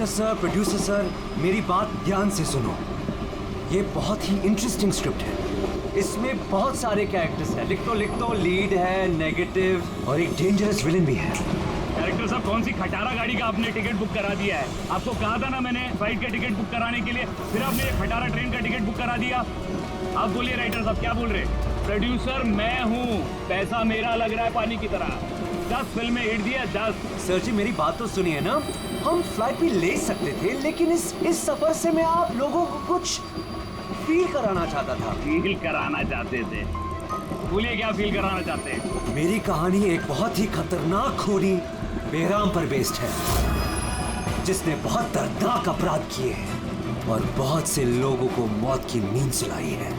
Producer sir, मेरी बात ध्यान से सुनो। ये बहुत ही इंटरेस्टिंग स्क्रिप्ट है। इसमें बहुत सारे कैरेक्टर्स हैं। लिख तो लीड है, नेगेटिव और एक डेंजरस विलन भी है। डायरेक्टर साहब, कौन सी खटारा गाड़ी का आपने टिकट बुक करा दिया है? आपको कहा था ना मैंने फ्लाइट का टिकट बुक कराने के लिए, फिर आपने ये खटारा ट्रेन का टिकट बुक करा दिया। आप बोलिए राइटर साहब, क्या बोल रहे? प्रोड्यूसर मैं हूँ, पैसा मेरा लग रहा है पानी की तरह। 10 फिल्में हिट दिया, 10। सर जी मेरी बात तो सुनिए ना, हम फ्लाइट भी ले सकते थे, लेकिन इस सफर से मैं आप लोगों को कुछ फील कराना चाहता था। फील कराना चाहते थे? बोलिए क्या फील कराना चाहते हैं? मेरी कहानी एक बहुत ही खतरनाक खूनी बेराम पर बेस्ड है, जिसने बहुत दर्दनाक अपराध किए हैं और बहुत से लोगों को मौत की नींद सुलाई है।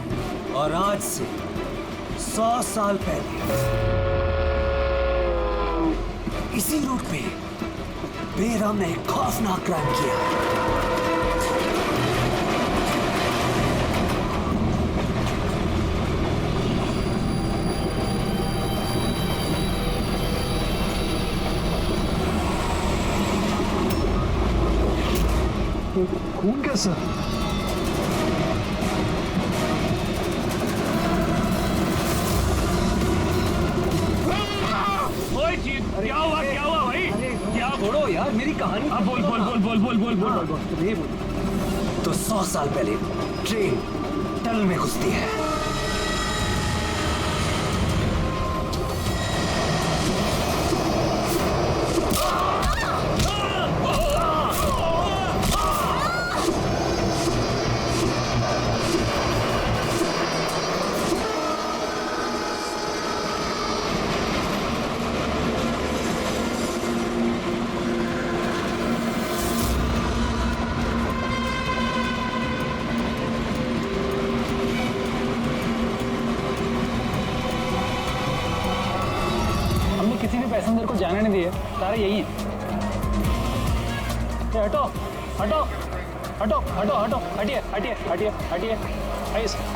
और आज से 100 साल पहले इसी रूट पे बेराम ने एक खौफनाक क्राइम किया। खून कैसा? क्या हुआ भाई? क्या? छोड़ो यार मेरी कहानी। अब बोल। तो 100 साल पहले ट्रेन टनल में घुसती है। किसी भी पैसेंजर को जाने नहीं दिए, सारे यही हैं। हटो हटो हटो हटो हटो, हटिए हटिए हटिए हटिए। ऐसे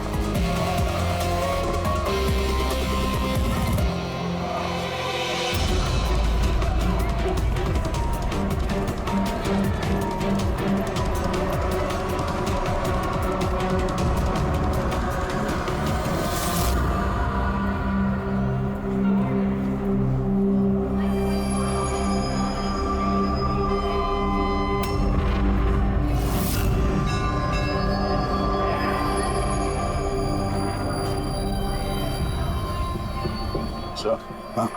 हाँ,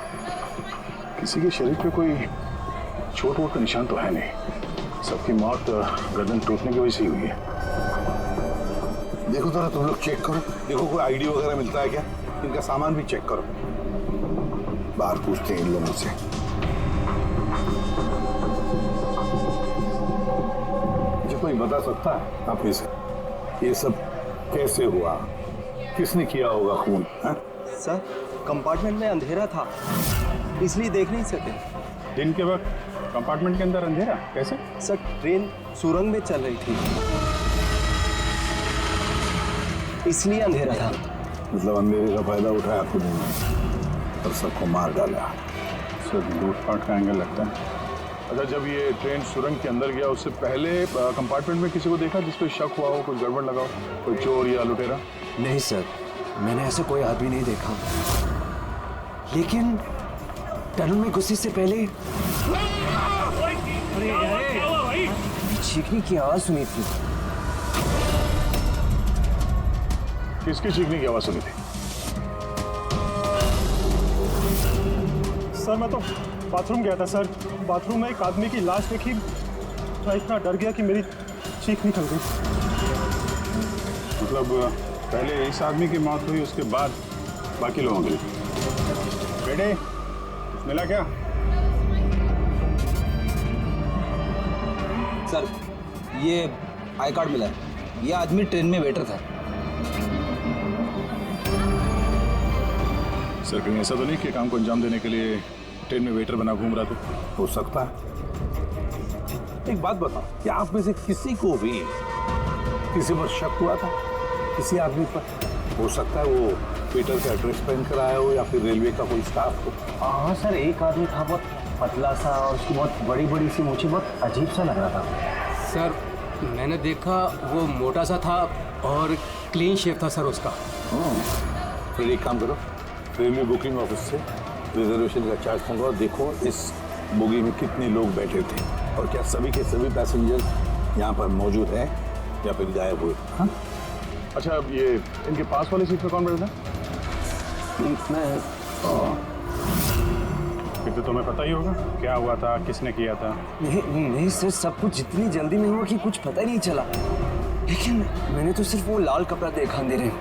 किसी के शरीर पे कोई चोट वोट का निशान तो है नहीं। सबकी मौत गर्दन टूटने की वजह से ही हुई है। देखो जरा तुम लोग चेक करो, देखो कोई आईडी वगैरह मिलता है क्या। इनका सामान भी चेक करो। बाहर पूछते हैं इन लोगों से। मुझे कोई बता सकता है आप इसे ये सब कैसे हुआ, किसने किया होगा खून? सर कंपार्टमेंट में अंधेरा था, इसलिए देख नहीं सके। दिन के वक्त कंपार्टमेंट के अंदर अंधेरा कैसे? सर ट्रेन सुरंग में चल रही थी, इसलिए अंधेरा था। मतलब अंधेरे का फायदा उठाया खुद ने और सबको मार डाला। सर लूटपाट का एंगल लगता है। अच्छा, जब ये ट्रेन सुरंग के अंदर गया उससे पहले कंपार्टमेंट में किसी को देखा जिस पे शक हुआ हो, कोई गड़बड़ लगा हो, कोई चोर या लुटेरा? नहीं सर, मैंने ऐसा कोई आदमी नहीं देखा, लेकिन टनल में घुसने से पहले चीखने की आवाज सुनी थी। किसकी चीखने की आवाज सुनी थी? सर मैं तो बाथरूम गया था सर, बाथरूम में एक आदमी की लाश देखी, मैं इतना डर गया कि मेरी चीख निकल गई। मतलब पहले इस आदमी की मौत हुई, उसके बाद बाकी लोगों की। बेटे मिला क्या? सर ये आई कार्ड मिला है, ये आदमी ट्रेन में वेटर था। सर कहीं ऐसा तो नहीं कि काम को अंजाम देने के लिए ट्रेन में वेटर बना घूम रहा था? हो सकता है। एक बात बताओ, क्या आप में से किसी को भी किसी पर शक हुआ था, किसी आदमी पर? हो सकता है वो वेटर का एड्रेस पहन कर आया हो या फिर रेलवे का कोई स्टाफ हो। हाँ सर, एक आदमी था बहुत पतला सा और उसकी बहुत बड़ी बड़ी सी मूछें, बहुत अजीब सा लग रहा था। सर मैंने देखा वो मोटा सा था और क्लीन शेव था सर उसका। फिर एक काम करो, रेलवे बुकिंग ऑफिस से रिजर्वेशन का चार्ज मंगवाओ, देखो इस बोगी में कितने लोग बैठे थे और क्या सभी के सभी पैसेंजर्स यहाँ पर मौजूद हैं या फिर गायब हुए। हाँ अच्छा, अब ये इनके पास वाली सीट पे कौन बैठा था? फिर तो तुम्हें पता ही होगा क्या हुआ था, किसने किया था। नहीं सर, सब कुछ इतनी जल्दी में हुआ कि कुछ पता ही नहीं चला। लेकिन मैंने तो सिर्फ वो लाल कपड़ा देखा अंधेरे में।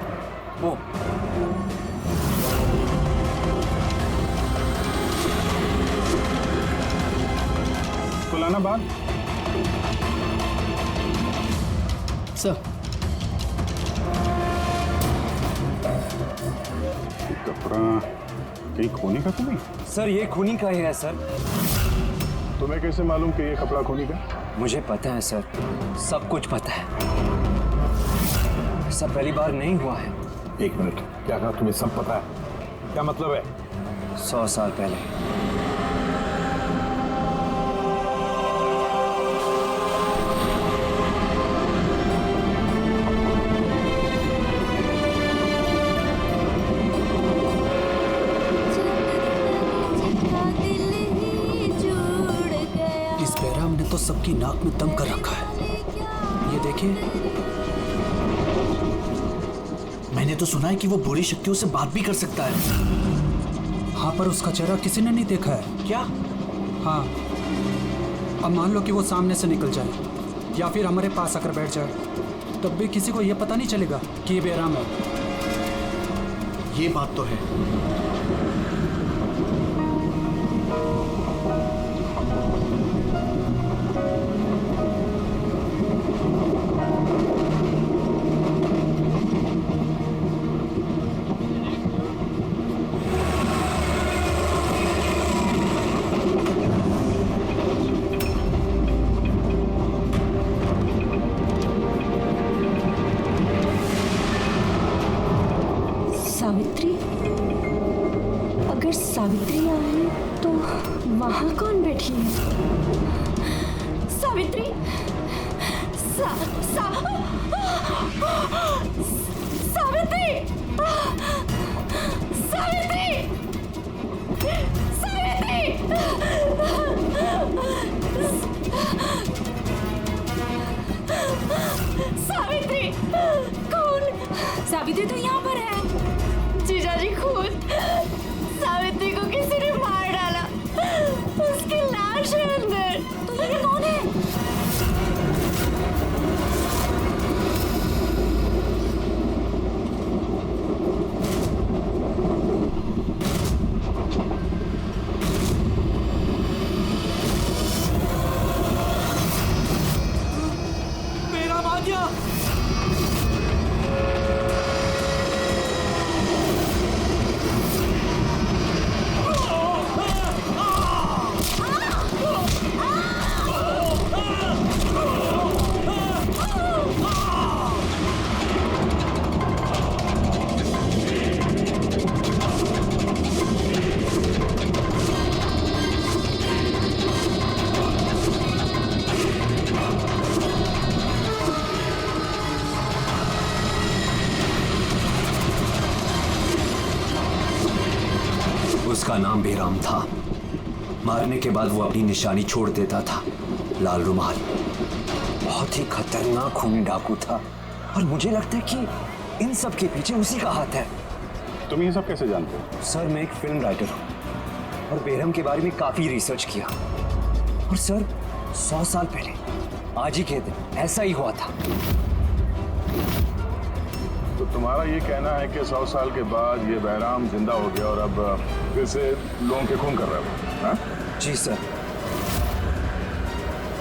वो खुलाना बात सर। कपड़ा कहीं खूनी का तो नहीं? सर ये खूनी का ही है सर। तुम्हें कैसे मालूम कि ये कपड़ा खूनी का? मुझे पता है सर, सब कुछ पता है। ऐसा पहली बार नहीं हुआ है। एक मिनट, क्या कहा? तुम्हें सब पता है? क्या मतलब है? 100 साल पहले इस बैराम ने तो सबकी नाक में दम कर रखा है। ये देखिए, मैंने तो सुना है कि वो बुरी शक्तियों से बात भी कर सकता है। हाँ पर उसका चेहरा किसी ने नहीं देखा है। क्या? हाँ, अब मान लो कि वो सामने से निकल जाए या फिर हमारे पास आकर बैठ जाए, तब भी किसी को ये पता नहीं चलेगा कि ये बैराम है। ये बात तो है। सावित्री? अगर सावित्री आई तो वहां कौन बैठी है? सावित्री! सावित्री! सावित्री! सावित्री! कौन? सावित्री तो यहाँ पर है। जीजाजी खुद सावित्री को किसी ने मार डाला, उसकी लाश है अंदर। तो ये कौन है? मेरा आ गया। उसका नाम बेराम था। मारने के बाद वो अपनी निशानी छोड़ देता था, लाल रुमाल। बहुत ही खतरनाक खूनी डाकू था और मुझे लगता है कि इन सब के पीछे उसी का हाथ है। तुम ये सब कैसे जानते हो? सर मैं एक फिल्म राइटर हूँ और बेरहम के बारे में काफी रिसर्च किया। और सर 100 साल पहले आज ही के दिन ऐसा ही हुआ था। तो तुम्हारा ये कहना है कि 100 साल के बाद ये बहराम जिंदा हो गया और अब फिर से लोगों के खून कर रहा है? हाँ? जी सर।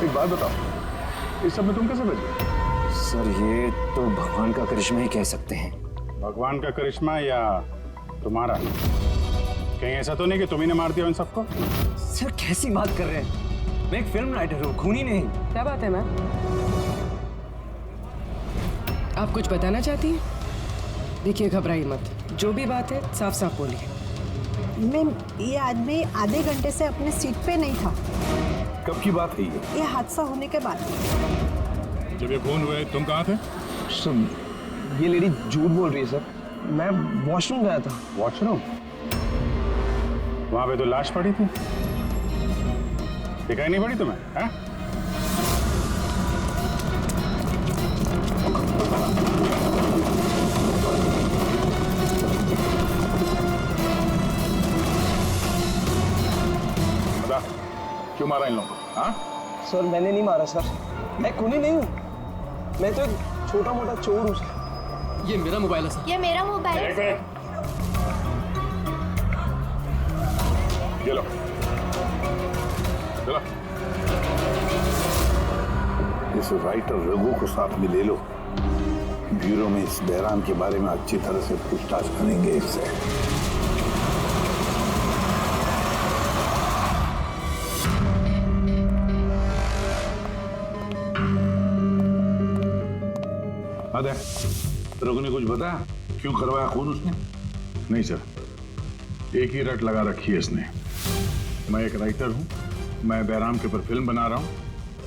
एक बात बताओ, इस सब में तुम कैसे बच गए? सर ये तो भगवान का करिश्मा ही कह सकते हैं। भगवान का करिश्मा या तुम्हारा? कहीं ऐसा तो नहीं कि तुम ही ने मार दिया इन सबको? सर कैसी बात कर रहे हैं? मैं एक फिल्म राइटर हूँ, खूनी नहीं। क्या बात है मैम? आप कुछ बताना चाहती हैं? देखिए घबराइए मत, जो भी बात है साफ साफ बोलिए। मैम ये आदमी आधे घंटे से अपने सीट पे नहीं था। कब की बात है ये? ये हादसा होने के बाद। जब ये खून हुए तुम कहाँ थे? सर ये लेडी झूठ बोल रही है सर। मैं वॉशरूम गया था। वॉशरूम? वहां पे तो लाश पड़ी थी, दिखाई नहीं पड़ी तुम्हें? हैं? बता, क्यों मारा इन लोगों को? हाँ? सर मैंने नहीं मारा सर, मैं खूनी नहीं हूँ, मैं तो एक छोटा मोटा चोर हूँ सर। ये मेरा मोबाइल है सर। ये मेरा मोबाइल है। ये लो, चलो। इस राइटर रघु को साथ में ले लो, ब्यूरो में इस बहराम के बारे में अच्छी तरह से पूछताछ करेंगे इससे। अरे रघु ने कुछ बताया क्यों करवाया खून उसने? नहीं सर, एक ही रट लगा रखी है इसने। मैं एक राइटर हूँ, मैं बहराम के ऊपर फिल्म बना रहा हूँ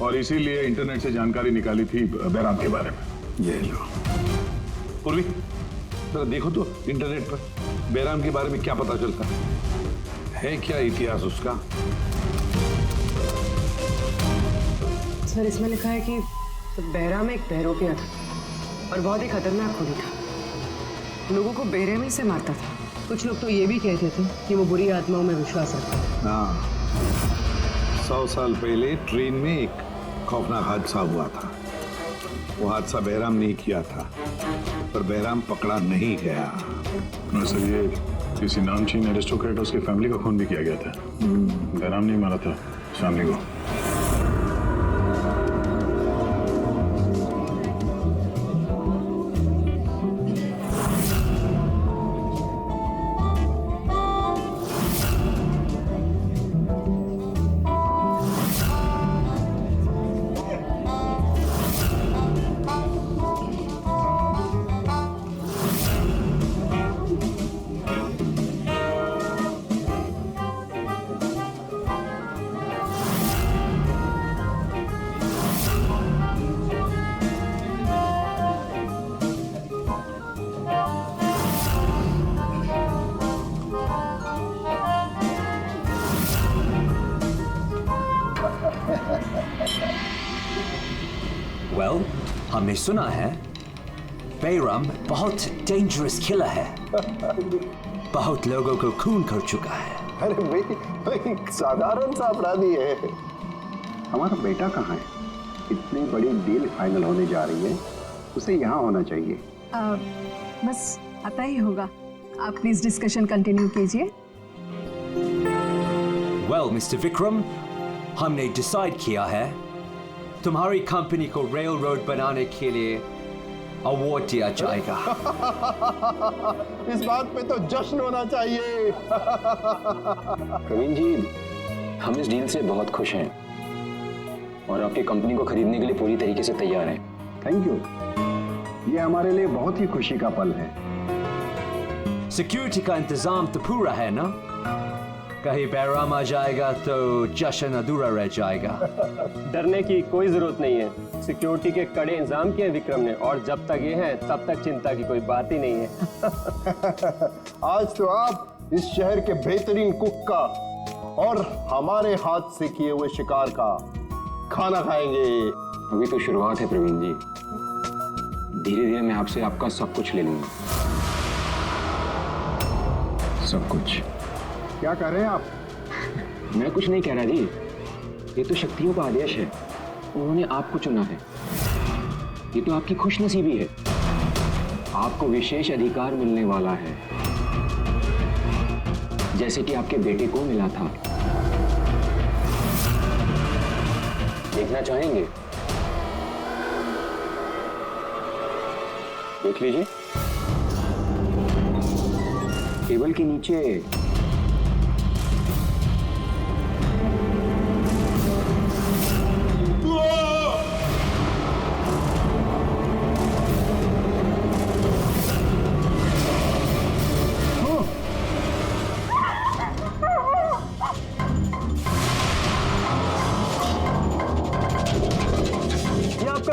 और इसीलिए इंटरनेट से जानकारी निकाली थी बहराम के बारे में। ये लो पूर्वी, जरा देखो तो इंटरनेट पर बहराम के बारे में क्या पता चलता है क्या इतिहास उसका? सर इसमें लिखा है कि बहराम एक बहरोपिया था और बहुत ही खतरनाक खूनी था। लोगों को बेरहमी से मारता था। कुछ लोग तो ये भी कहते थे कि वो बुरी आत्माओं में विश्वास रखता है। हाँ, 100 साल पहले ट्रेन में एक खौफनाक हादसा हुआ था। वो हादसा बहराम ने किया था, पर बहराम पकड़ा नहीं गया। सर ये किसी नामचीन एरिस्टोक्रेट उसकी फैमिली का खून भी किया गया था। बहराम नहीं मारा था फैमिली को। वेल, हमने सुना है बहराम बहुत डेंजरस किलर है। बहुत लोगों को खून कर चुका है। अरे भाई साधारण सा अपराधी है। हमारा बेटा कहाँ है? इतनी बड़ी डील फाइनल होने जा रही है, उसे यहाँ होना चाहिए। बस आता ही होगा। आप प्लीज डिस्कशन कंटिन्यू कीजिए। वेल मिस्टर विक्रम, हमने डिसाइड किया है तुम्हारी कंपनी को रेल रोड बनाने के लिए अवार्ड दिया जाएगा। इस बात पे तो जश्न होना चाहिए। प्रवीण जी, हम इस डील से बहुत खुश हैं और आपकी कंपनी को खरीदने के लिए पूरी तरीके से तैयार हैं। थैंक यू, ये हमारे लिए बहुत ही खुशी का पल है। सिक्योरिटी का इंतजाम तो पूरा है ना? कहीं बहराम आ जाएगा तो जश्न अधूरा रह जाएगा। डरने की कोई जरूरत नहीं है। सिक्योरिटी के कड़े इंतजाम किए विक्रम ने, और जब तक ये हैं तब तक चिंता की कोई बात ही नहीं है। आज तो आप इस शहर के बेहतरीन कुक का और हमारे हाथ से किए हुए शिकार का खाना खाएंगे। अभी तो शुरुआत है प्रवीण जी, धीरे धीरे मैं आपसे आपका सब कुछ ले लूंगा। सब कुछ। क्या कह रहे हैं आप? मैं कुछ नहीं कह रहा जी, ये तो शक्तियों का आदेश है। उन्होंने आपको चुना है, ये तो आपकी खुशनसीबी है। आपको विशेष अधिकार मिलने वाला है, जैसे कि आपके बेटे को मिला था। देखना चाहेंगे? देख लीजिए, टेबल के नीचे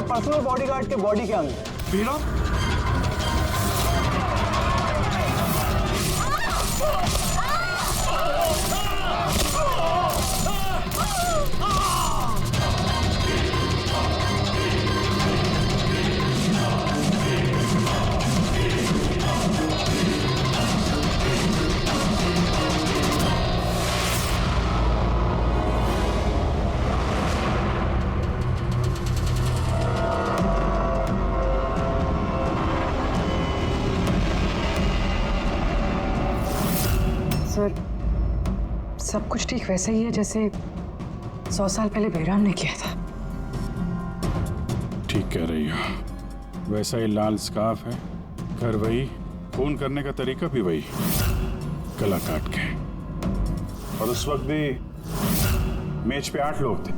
पर्सनल उनके बॉडी के अंग। बेराम? सर, सब कुछ ठीक वैसे ही है जैसे 100 साल पहले बेराम ने किया था। ठीक कह रही हो। वैसा ही लाल स्कार्फ है, घर वही, खून करने का तरीका भी वही, गला काट के। और उस वक्त भी मेज पे 8 लोग थे,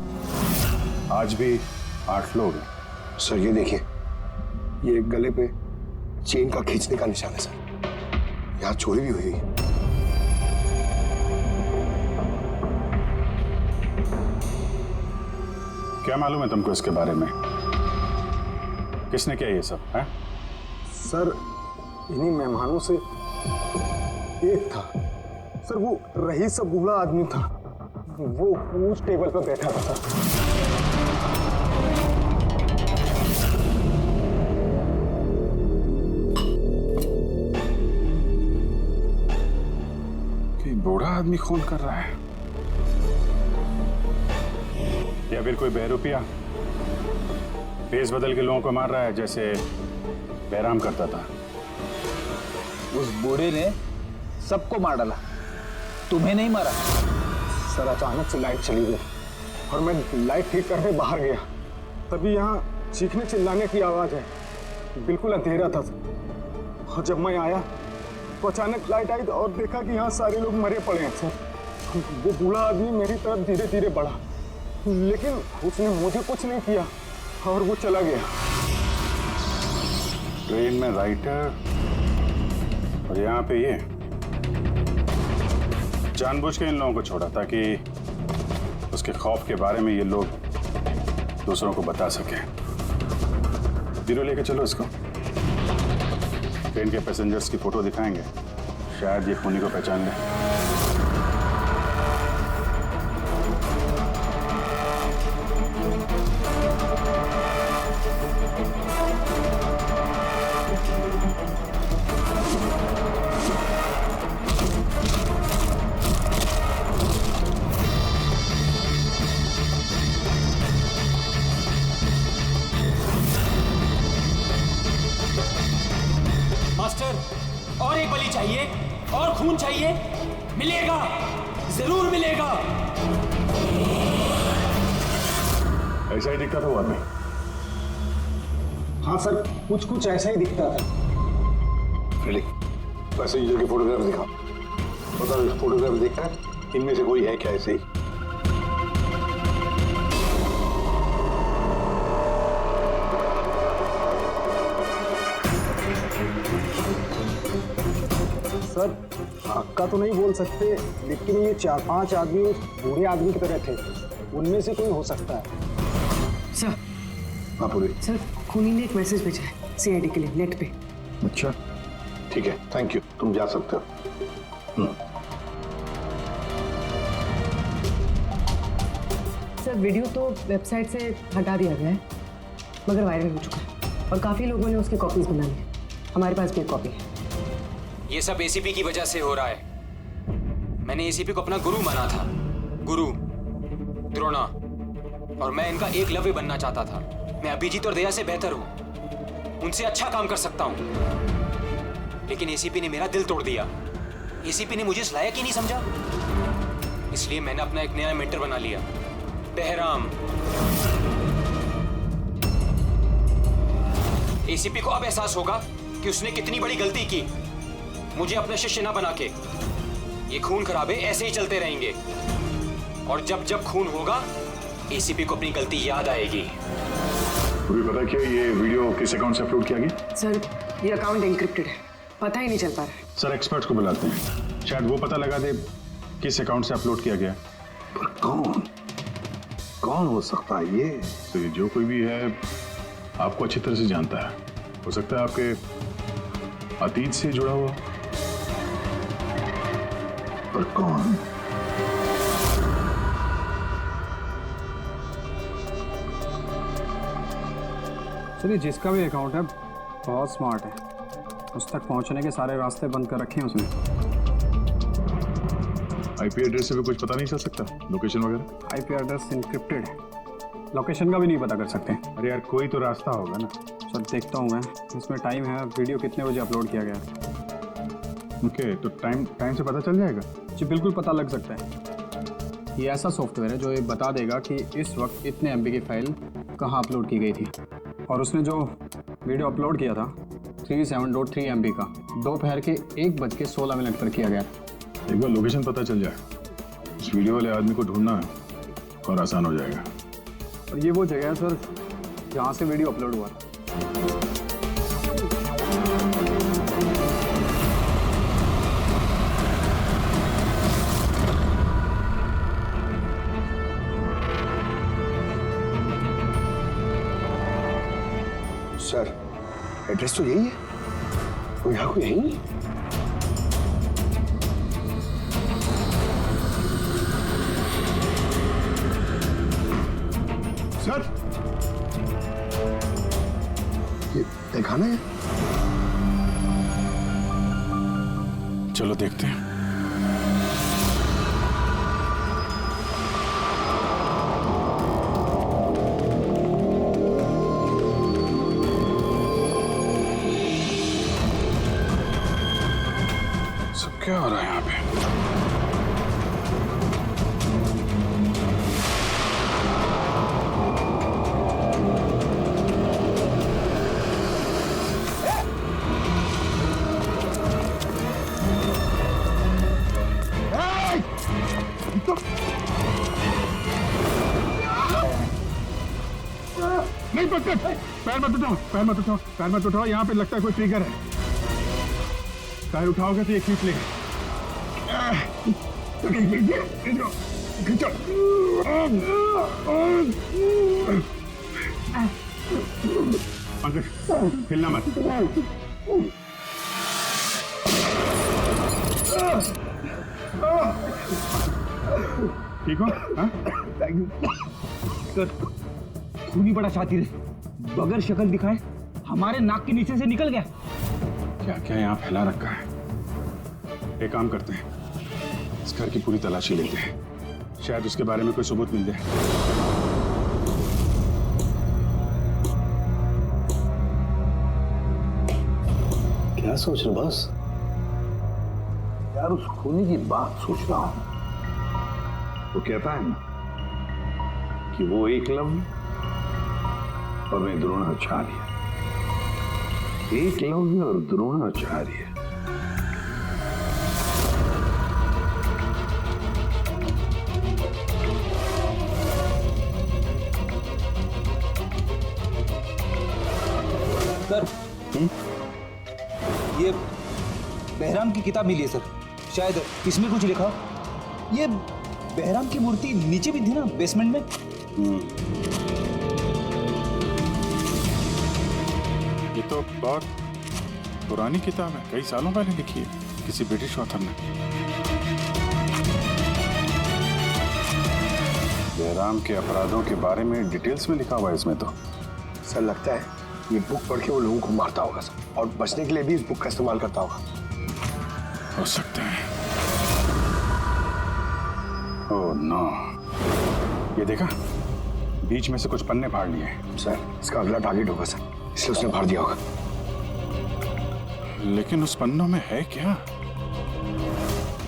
आज भी 8 लोग हैं। सर ये देखिए, ये गले पे चेन का खींचने का निशान है सर। यहाँ चोरी भी हुई है। क्या मालूम है तुमको इसके बारे में? किसने किया ये सब है? सर इन्हीं मेहमानों से एक था सर, वो रईस सा बूढ़ा आदमी था, वो उस टेबल पर बैठा था सर। कि बूढ़ा आदमी खून कर रहा है या फिर कोई बहरूपिया भेस बदल के लोगों को मार रहा है जैसे बैराम करता था। उस बूढ़े ने सबको मार डाला, तुम्हें नहीं मारा। सर अचानक से लाइट चली गई और मैं लाइट ठीक करने बाहर गया, तभी यहाँ चीखने चिल्लाने की आवाज है। बिल्कुल अंधेरा था और जब मैं आया तो अचानक लाइट आई और देखा कि यहाँ सारे लोग मरे पड़े हैं सर। वो बूढ़ा आदमी मेरी तरफ धीरे धीरे बढ़ा, लेकिन उसने मुझे कुछ नहीं किया और वो चला गया। ट्रेन में राइटर और यहाँ पे ये जानबूझ के इन लोगों को छोड़ा ताकि उसके खौफ के बारे में ये लोग दूसरों को बता सके। ब्यूरो लेके चलो इसको, ट्रेन के पैसेंजर्स की फोटो दिखाएंगे, शायद ये खूनी को पहचान ले। और एक बलि चाहिए और खून चाहिए, मिलेगा, जरूर मिलेगा। ऐसा ही दिखता था वो आदमी। हाँ सर, कुछ कुछ ऐसा ही दिखता था। पैसेंजर के फोटोग्राफ दिखा, बताओ फोटोग्राफ देखा है, इनमें से कोई है क्या ऐसे ही? सर पक्का तो नहीं बोल सकते, लेकिन ये 4-5 आदमी उस बूढ़े आदमी की तरह थे, उनमें से कोई हो सकता है। सर, हाँ पूरी। सर खूनी ने एक मैसेज भेजा है सीआईडी के लिए नेट पे। अच्छा ठीक है, थैंक यू, तुम जा सकते हो। सर वीडियो तो वेबसाइट से हटा दिया गया है, मगर वायरल हो चुका है और काफी लोगों ने उसकी कॉपीज बना ली है। हमारे पास भी एक कॉपी है। ये सब एसीपी की वजह से हो रहा है। मैंने एसीपी को अपना गुरु माना था, गुरु द्रोणा, और मैं इनका एकलव्य बनना चाहता था। मैं अभिजीत और दया से बेहतर हूं, उनसे अच्छा काम कर सकता हूं, लेकिन एसीपी ने मेरा दिल तोड़ दिया। एसीपी ने मुझे इस लायक ही नहीं समझा, इसलिए मैंने अपना एक नया मेंटर बना लिया, बहराम। एसीपी को अब एहसास होगा कि उसने कितनी बड़ी गलती की, मुझे अपना शिष्य ना बना के। ये खून खराबे ऐसे ही चलते रहेंगे और जब जब खून होगा एसीपी को अपनी गलती याद आएगी। पूरी पता क्या ये वीडियो किस अकाउंट से अपलोड किया गया? सर ये अकाउंट एन्क्रिप्टेड है, पता ही नहीं चल पा रहा है। सर एक्सपर्ट्स को बुलाते हैं, शायद वो पता लगा दे किस अकाउंट से अपलोड किया गया। पर कौन हो सकता है ये? तो ये जो कोई भी है आपको अच्छी तरह से जानता है। हो सकता है आपके अतीत से जुड़ा हुआ। पर कौन? चलिए, जिसका भी अकाउंट है बहुत स्मार्ट है, उस तक पहुंचने के सारे रास्ते बंद कर रखे हैं उसने। आईपी एड्रेस से भी कुछ पता नहीं चल सकता, लोकेशन वगैरह? आईपी एड्रेस इनक्रिप्टेड है, लोकेशन का भी नहीं पता कर सकते। अरे यार कोई तो रास्ता होगा ना। सर देखता हूँ मैं, इसमें टाइम है, वीडियो कितने बजे अपलोड किया गया। ओके, तो टाइम से पता चल जाएगा? जी बिल्कुल पता लग सकता है। ये ऐसा सॉफ्टवेयर है जो ये बता देगा कि इस वक्त इतने MB की फाइल कहाँ अपलोड की गई थी। और उसने जो वीडियो अपलोड किया था 37.3 MB का, दोपहर के 1:16 पर किया गया। एक बार लोकेशन पता चल जाए, उस वीडियो वाले आदमी को ढूंढना और आसान हो जाएगा। और ये वो जगह है सर जहाँ से वीडियो अपलोड हुआ था। सर एड्रेस तो यही है, वो यहाँ को यही है। सर ये दिखाना है। चलो देखते हैं। सब क्या हो रहा है यहाँ पे? नहीं पकड़, पैर मत उठाओ, पैर मत उठाओ, पैर मत उठाओ। यहाँ पे लगता है कोई ट्रिगर है। पैर उठाओगे तो ये खींच लेगा। खींचो। पंकज हिलना मत। ठीक हो? Thank you sir. खून ही बड़ा शातिर है, बगैर शक्ल दिखाए हमारे नाक के नीचे से निकल गया। क्या क्या यहाँ फैला रखा है? एक काम करते हैं, इस घर की पूरी तलाशी लेते हैं, शायद उसके बारे में कोई सबूत मिल जाए। क्या सोच रहे बस? यार उस खूनी की बात सोच रहा हूं। वो कहता है ना कि वो एकलव्य और मैं द्रोणाचार्य। एकलव्य और द्रोणाचार्य। सर ये बहराम की किताब मिली है सर, शायद इसमें कुछ लिखा। ये बहराम की मूर्ति नीचे भी थी ना बेसमेंट में। ये तो बहुत पुरानी किताब है, कई सालों पहले लिखी है किसी ब्रिटिश ऑथर ने। जयराम के अपराधों के बारे में डिटेल्स में लिखा हुआ है इसमें तो। सर लगता है ये बुक पढ़ के वो लोगों को मारता होगा सर, और बचने के लिए भी इस बुक का इस्तेमाल करता होगा। हो सकता है। ओह नो, ये देखा, बीच में से कुछ पन्ने फाड़ लिए। सर इसका अगला टारगेट होगा सर, इसलिए उसने फाड़ दिया होगा। लेकिन उस पन्नों में है क्या?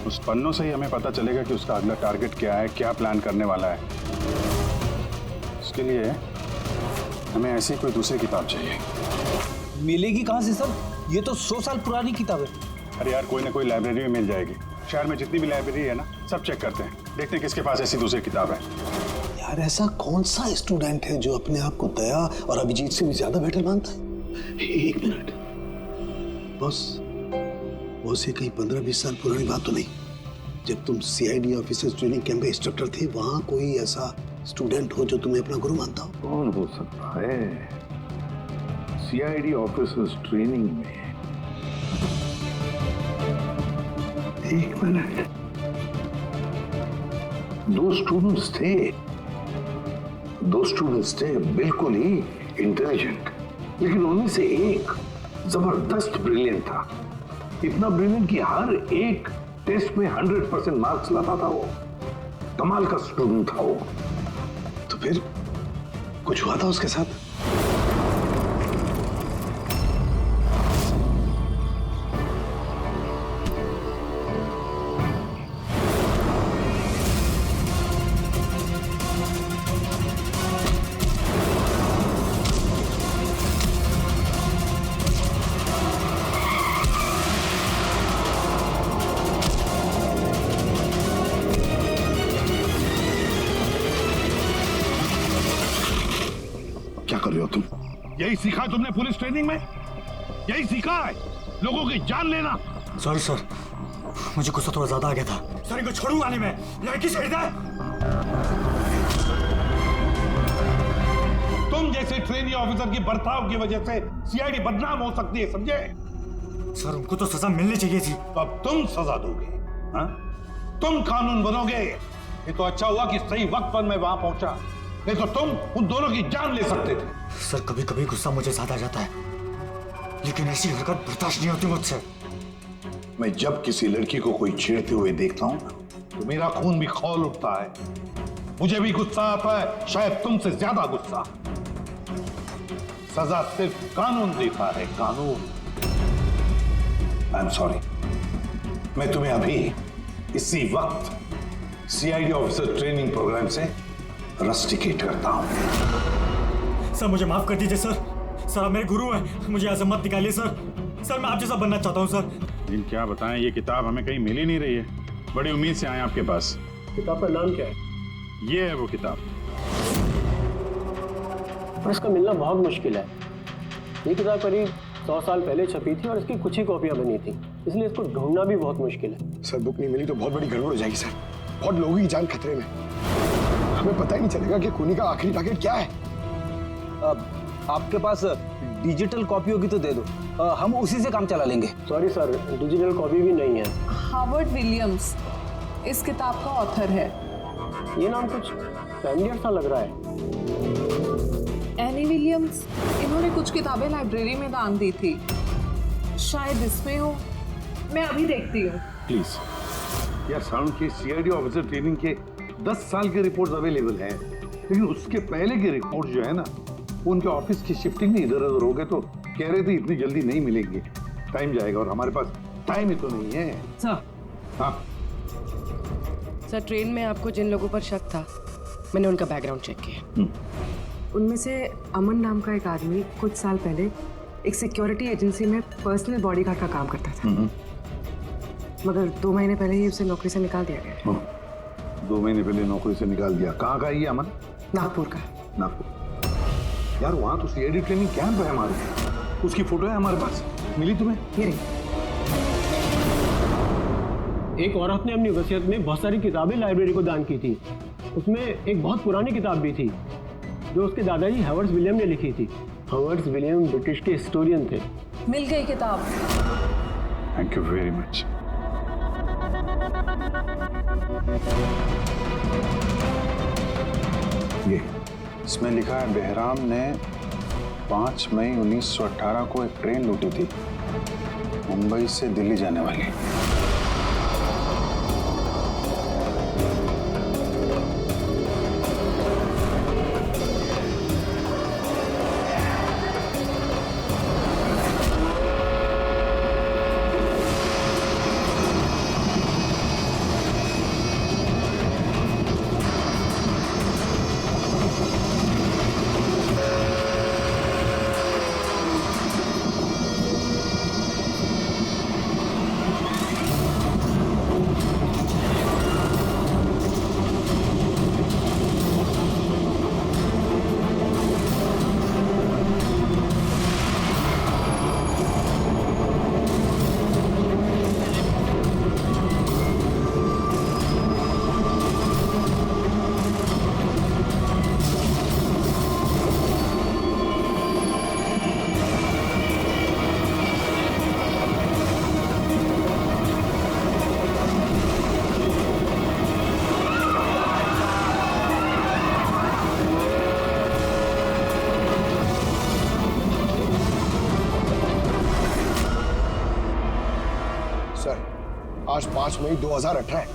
उस पन्नों से ही हमें पता चलेगा कि उसका अगला टारगेट क्या है, क्या प्लान करने वाला है। उसके लिए हमें ऐसी कोई दूसरी किताब चाहिए। मिलेगी कहाँ से सर? ये तो 100 साल पुरानी किताब है। अरे यार कोई ना कोई लाइब्रेरी में मिल जाएगी। शहर में जितनी भी लाइब्रेरी है ना, सब चेक करते हैं, देखते हैं किसके पास ऐसी दूसरी किताब है। यार ऐसा कौन सा स्टूडेंट है जो अपने आप को दया और अभिजीत से भी ज्यादा बेटर मानता है? एक मिनट बॉस, ये कहीं 15-20 साल पुरानी बात तो नहीं? जब तुम CID ऑफिसर्स ट्रेनिंग कैंप में इंस्ट्रक्टर थे, वहां कोई ऐसा स्टूडेंट हो जो तुम्हें अपना गुरु मानता हो? कौन हो सकता है? सीआईडी ऑफिसर्स ट्रेनिंग में। एक मिनट, 2 स्टूडेंट्स थे बिल्कुल ही इंटेलिजेंट, लेकिन उनमें से एक जबरदस्त ब्रिलियंट था। इतना ब्रिलियंट कि हर एक टेस्ट में 100% मार्क्स लाता था। वो कमाल का स्टूडेंट था वो। तो फिर कुछ हुआ था उसके साथ? कर रहे हो तुम? यही सीखा है तुमने पुलिस ट्रेनिंग में? यही सीखा है लोगों की जान लेना? सॉरी सर, मुझे गुस्सा थोड़ा ज्यादा आ गया था। सर इनको छोड़ूंगा नहीं मैं, लड़की छोड़ दे। तुम जैसे ट्रेनी ऑफिसर की बर्ताव की वजह से सीआईडी बदनाम हो सकती है, समझे? सर उनको तो सजा मिलनी चाहिए थी। तो अब तुम सजा दोगे? हाँ? तुम कानून बनोगे? ये तो अच्छा हुआ कि सही वक्त पर मैं वहां पहुंचा, नहीं तो तुम उन दोनों की जान ले सकते थे। सर कभी कभी गुस्सा मुझे ज्यादा आ जाता है, लेकिन ऐसी हरकत बर्दाश्त नहीं होती मुझसे। मैं जब किसी लड़की को कोई छेड़ते हुए देखता हूं तो मेरा खून भी खौल उठता है। मुझे भी गुस्सा आता है, शायद तुमसे ज्यादा गुस्सा। सजा सिर्फ कानून देता है, कानून। आई एम सॉरी, मैं तुम्हें अभी इसी वक्त सीआईडी ऑफिसर ट्रेनिंग प्रोग्राम से रस्टिकेट करता हूं। सर मुझे माफ कर दीजिए सर। सर आप मेरे गुरु हैं, मुझे यहाँ से मत निकालिए सर। सर मैं आप जैसा बनना चाहता हूँ सर। लेकिन क्या बताएं, ये किताब हमें कहीं मिल ही नहीं रही है। बड़ी उम्मीद से आए आपके पास। किताब का नाम क्या है? ये है वो किताब। और इसका मिलना बहुत मुश्किल है। ये किताब करीब 100 साल पहले छपी थी और इसकी कुछ ही कॉपियां बनी थी, इसलिए इसको ढूंढना भी बहुत मुश्किल है। सर बुक नहीं मिली तो बहुत बड़ी गड़बड़ हो जाएगी सर। बहुत लोगों की जान खतरे में, हमें पता ही नहीं चलेगा कि खूनी का आखिरी टारगेट क्या है। आपके पास डिजिटल कॉपी होगी तो दे दो, हम उसी से काम चला लेंगे। सॉरी सर, डिजिटल कॉपी भी नहीं है। हार्वर्ड विलियम्स इस किताब का ऑथर है। ये नाम कुछ फैमिलियर सा लग रहा है। एनी विलियम्स, इन्होंने कुछ किताबें लाइब्रेरी में दान दी थी, शायद इसमें हो। मैं अभी देखती हूँ। प्लीज यार, साउंड के सीआईडी ऑफिसर ट्रेनिंग के 10 साल के रिपोर्ट्स अवेलेबल हैं, लेकिन उसके पहले के रिपोर्ट जो है ना, वो उनके ऑफिस की शिफ्टिंग में इधर उधर हो गए, तो कह रहे थे इतनी जल्दी नहीं मिलेंगे, टाइम जाएगा, और हमारे पास टाइम ही तो नहीं है। सर। हाँ सर, ट्रेन में आपको जिन लोगों पर शक था, मैंने उनका बैकग्राउंड चेक किया। उनमें से अमन नाम का एक आदमी कुछ साल पहले एक सिक्योरिटी एजेंसी में पर्सनल बॉडीगार्ड का काम करता था, मगर 2 महीने पहले ही उसे नौकरी से निकाल दिया गया। 2 महीने पहले नौकरी से निकाल दिया? कहाँ का है ये अमन? नागपुर का। नागपुर? यार वहाँ तो सीआईडी ट्रेनिंग कैंप है हमारे, उसकी फोटो है हमारे पास, मिली तुम्हें? ये रही। एक औरत ने अपनी वसीयत में बहुत सारी किताबें लाइब्रेरी को दान की थी। उसमें एक बहुत पुरानी किताब भी थी जो उसके दादाजी हॉवर्ड विलियम ने लिखी थी। हॉवर्ड विलियम ब्रिटिश के हिस्टोरियन थे। मिल गई किताब। Thank you very much. ये इसमें लिखा है, बेहराम ने 5 मई 1918 को एक ट्रेन लूटी थी, मुंबई से दिल्ली जाने वाली। सर, आज 5 मई 2018 है,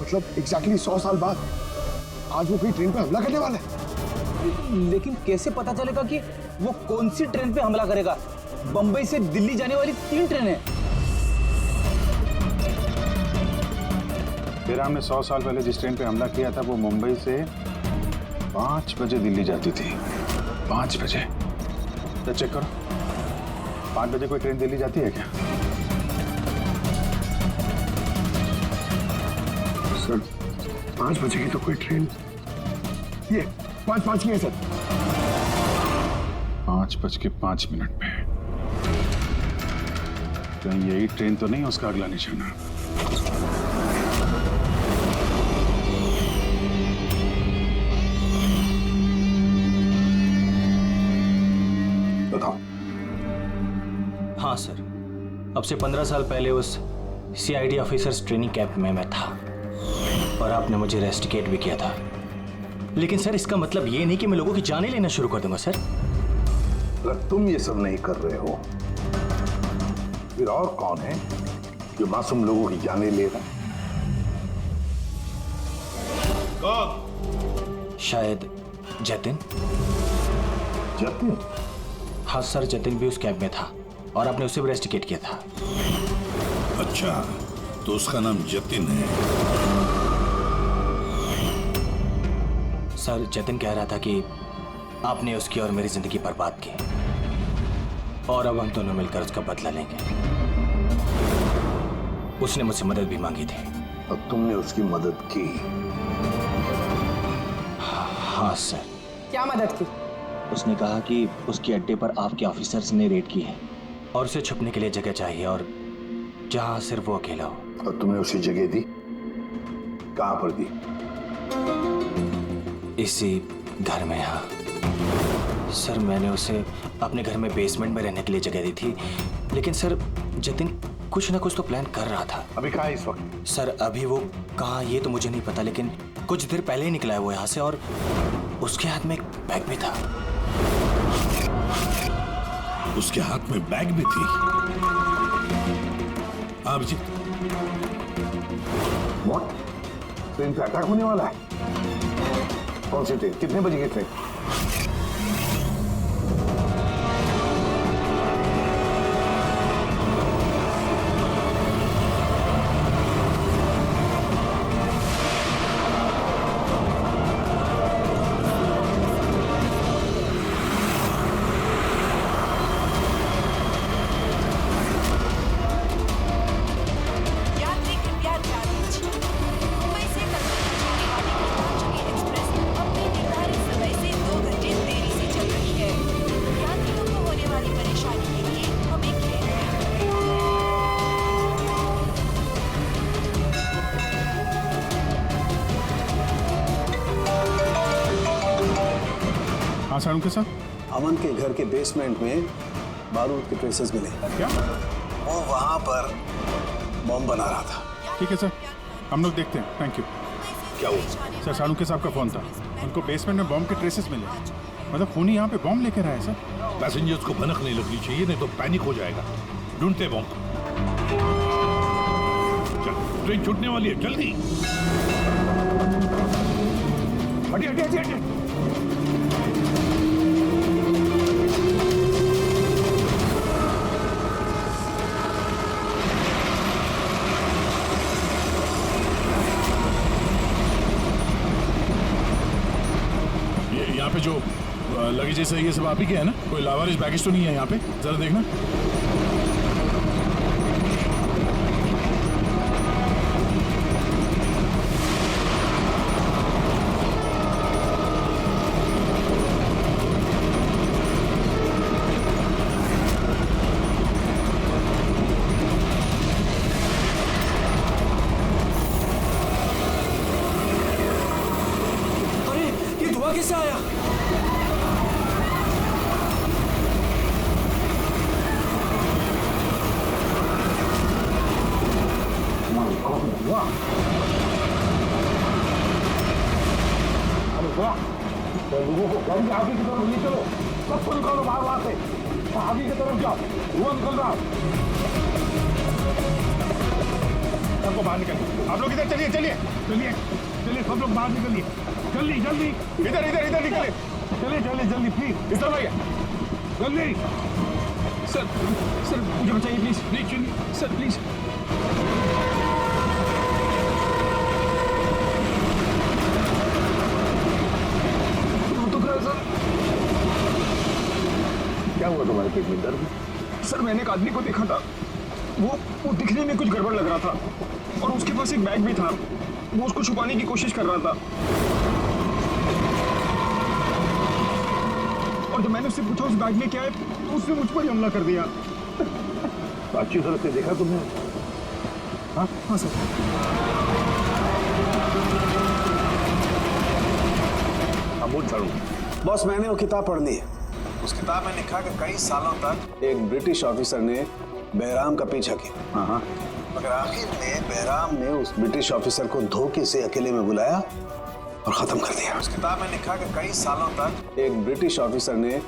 मतलब एग्जैक्टली 100 साल बाद आज वो कोई ट्रेन पे हमला करने वाला है। लेकिन कैसे पता चलेगा कि वो कौन सी ट्रेन पे हमला करेगा? बंबई से दिल्ली जाने वाली 3 ट्रेनें। बेराम ने 100 साल पहले जिस ट्रेन पे हमला किया था वो मुंबई से 5 बजे दिल्ली जाती थी। 5 बजे। तो चेक करो, 5 बजे कोई ट्रेन दिल्ली जाती है क्या? सर 5 बजे की तो कोई ट्रेन, ये 5:05 की है सर। 5:05 पे। कहीं यही ट्रेन तो नहीं उसका अगला निशाना? बताओ। हाँ सर, अब से 15 साल पहले उस CID ऑफिसर्स ट्रेनिंग कैंप में मैं था और आपने मुझे रेस्टिकेट भी किया था। लेकिन सर इसका मतलब ये नहीं कि मैं लोगों की जानें लेना शुरू कर दूंगा सर। अगर तुम ये सब नहीं कर रहे हो फिर और कौन है जो मासूम लोगों की जानें ले रहा है? कौन? शायद जतिन। जतिन? हाँ सर, जतिन भी उस कैंप में था और आपने उसे भी रेस्टिकेट किया था। अच्छा, तो उसका नाम जतिन है। सर जतिन कह रहा था कि आपने उसकी और मेरी जिंदगी बर्बाद की और अब हम दोनों मिलकर उसका बदला लेंगे। उसने मुझसे मदद भी मांगी थी। और तुमने उसकी मदद की? हाँ सर। क्या मदद की? उसने कहा कि उसके अड्डे पर आपके ऑफिसर्स ने रेड की है और उसे छुपने के लिए जगह चाहिए और जहां सिर्फ वो अकेला हो। और तुमने उसे जगह दी? कहां पर दी? इसी घर में। हाँ सर, मैंने उसे अपने घर में बेसमेंट में रहने के लिए जगह दी थी। लेकिन सर जतिन कुछ ना कुछ तो प्लान कर रहा था। अभी कहाँ है इस वक्त? सर अभी वो कहाँ ये तो मुझे नहीं पता, लेकिन कुछ देर पहले ही निकला है वो यहाँ से और उसके हाथ में एक बैग भी था। उसके हाथ में बैग भी थी? अभिजीत, व्हाट? ट्रेन पे अटैक होने वाला है? कौन सी ट्रेन? कितने बजे की ट्रेन? साड़ू के साथ? अमन के घर के बेसमेंट में बारूद के ट्रेसेस मिले। क्या? वो वहां पर बम बना रहा था। ठीक है सर, हम लोग देखते हैं। Thank you. क्या हुआ? सर साड़ू के साहब का फोन था, उनको बेसमेंट में बम के ट्रेसेस मिले। मतलब खूनी यहाँ पे बम लेकर आया सर। पैसेंजर्स को भनक नहीं लगनी चाहिए, नहीं तो पैनिक हो जाएगा। ढूंढते बम। चल, ट्रेन छूटने वाली है, जल्दी। हटिए हटिए हटिए हटिए। यहाँ पे जो लगेज है ये सब आप ही के है ना? कोई लावारिस बैगेज तो नहीं है यहाँ पे? जरा देखना। अरे ये धुआं कैसे आया? लोगों को गाड़ी के आगे की तरफ ले चलो, सबको निकालो बाहर वहां से, आगे की तरफ जाओ, धुआं निकल रहा है। को बाहर निकलिए। आप लोग इधर चलिए चलिए चलिए चलिए, सब लोग बाहर निकलिए, जल्दी जल्दी, इधर इधर इधर निकलिए, चलिए चलिए जल्दी प्लीज, इधर भैया जल्दी। सर सर मुझे बचाइए प्लीज, प्लीज चलिए सर प्लीज। क्या हुआ तुम्हारे पेट में दर्द? सर मैंने एक आदमी को देखा था, वो दिखने में कुछ गड़बड़ लग रहा था और उसके पास एक बैग भी था, वो उसको छुपाने की कोशिश कर रहा था। और जब मैंने उससे पूछा उस बैग में क्या है, तो उसने मुझ पर ही हमला कर दिया। अच्छी तरह से देखा तुमने? हाँ हाँ सर। अमूल झाड़ू। बॉस मैंने वो किताब पढ़नी है। उस किताब में लिखा कि कई सालों तक एक ब्रिटिश ऑफिसर ने बहराम का पीछा किया। हाँ। मगर आखिर में बहराम ने उस ब्रिटिश ऑफिसर को धोखे से अकेले में बुलाया और खत्म कर दिया। उस किताब में लिखा कि कई सालों तक एक ब्रिटिश ऑफिसर ने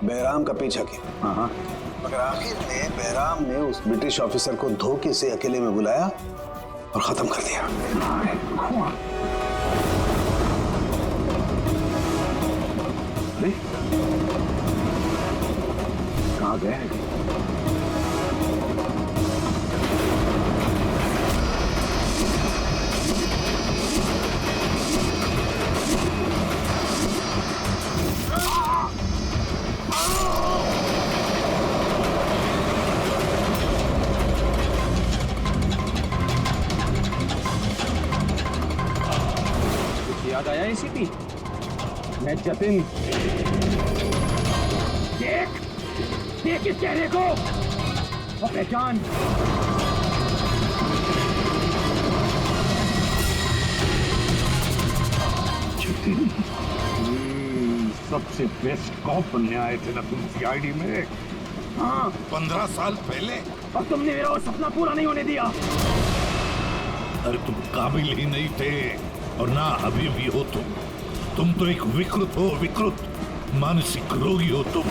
बहराम का पीछा किया। हाँ। मगर आखिर में बहराम ने उस ब्रिटिश ऑफिसर को धोखे से अकेले में बुलाया और खत्म कर दिया। कहाँ गए हैं? याद आया एसीपी? मैं जतिन। देख इस चेहरे को और पहचान। सबसे बेस्ट कॉप बनने आए थे ना तुम सीआईडी में? हाँ 15 साल पहले। और तुमने मेरा वो सपना पूरा नहीं होने दिया। अरे तुम काबिल ही नहीं थे और ना अभी भी हो तुम तो एक विकृत हो, विकृत मानसिक रोगी हो तुम।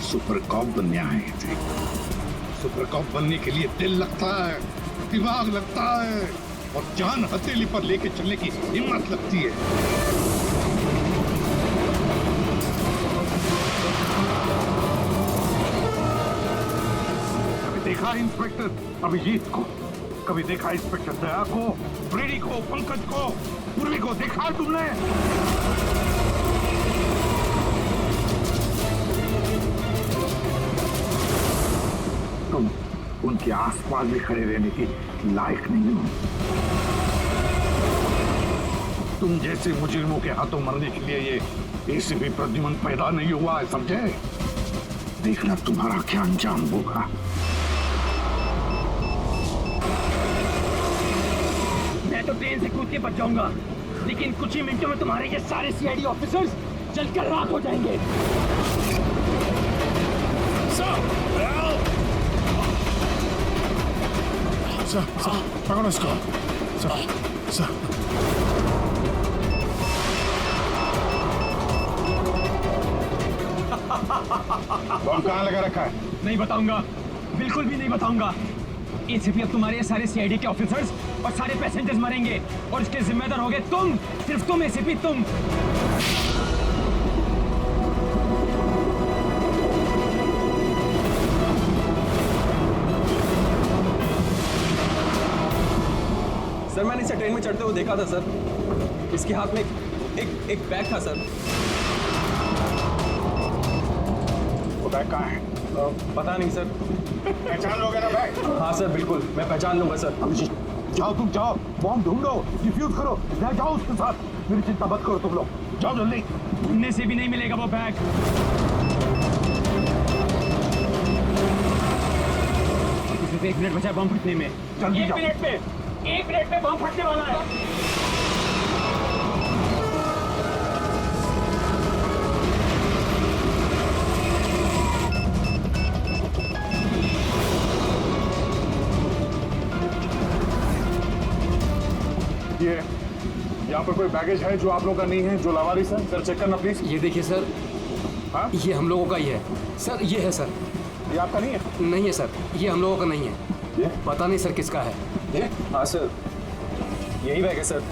सुपर कॉप बनने आए थे। सुपर कॉप बनने के लिए दिल लगता है, दिमाग लगता है और जान हथेली पर लेके चलने की हिम्मत लगती है। कभी देखा इंस्पेक्टर अभिजीत को? कभी देखा इंस्पेक्टर दया को, ब्रेडी को, पंकज को, पूर्वी को देखा है तुमने? तुम उनके आसपास भी खड़े रहने की लायक नहीं हो। तुम जैसे मुजरिमों के हाथों मरने के लिए ये एसीपी प्रद्युमन पैदा नहीं हुआ है, समझे? देखना तुम्हारा क्या अंजाम होगा। मैं तो ट्रेन से कूद के बच जाऊंगा, लेकिन कुछ ही मिनटों में तुम्हारे ये सारे सीआईडी ऑफिसर्स जलकर राख हो जाएंगे। सर, पकड़ो इसको। सर। बम कहाँ लगा रखा है? नहीं बताऊंगा, बिल्कुल भी नहीं बताऊंगा। एसीपी अब तुम्हारे सारे सीआईडी के ऑफिसर्स और सारे पैसेंजर्स मरेंगे और इसके जिम्मेदार होगे तुम, सिर्फ तुम एसीपी, तुम। सर मैंने इसे ट्रेन में चढ़ते हुए देखा था सर। इसके हाथ में एक बैग था सर। वो बैग कहाँ है? पता नहीं सर। पहचान लोगे ना बैग? हाँ सर बिल्कुल, मैं पहचान लूंगा सर। जाओ तुम जाओ, बॉम्ब ढूंढो, डिफ्यूज करो, ले जाओ उसके साथ। मेरी चिंता मत करो तुम लोग, जाओ जल्दी। ढूंढने से भी नहीं मिलेगा वो बैग। सिर्फ 1 मिनट बचा बम फटने में। जल्दी जाओ। 1 मिनट में बम फटने वाला है। ये यहाँ पर कोई बैगेज है जो आप लोगों का नहीं है, जो लावारिस है? सर चेक करना प्लीज। ये देखिए सर। हाँ? ये हम लोगों का ही है सर। ये है सर। ये आपका नहीं है? नहीं है सर, ये हम लोगों का नहीं है। ये? पता नहीं सर किसका है। ये? हाँ सर, यही बैग है sir.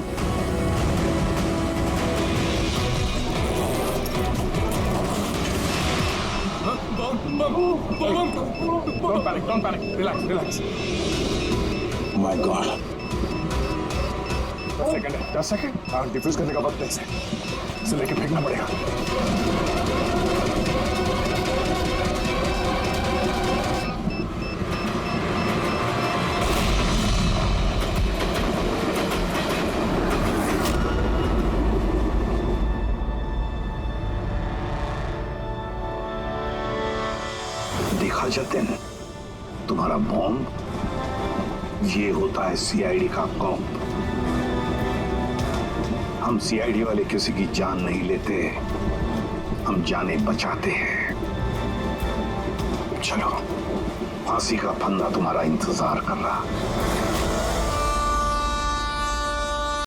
Don't panic. Relax. My God. 10 second. हाँ, डिफ्यूज करने का वक्त है इसे लेके फेंकना पड़ेगा। देखा जतिन, तुम्हारा बॉम्ब ये होता है सीआईडी का कॉम्प। हम सीआईडी वाले किसी की जान नहीं लेते, हम जाने बचाते हैं। चलो, फांसी का फंदा तुम्हारा इंतजार कर रहा।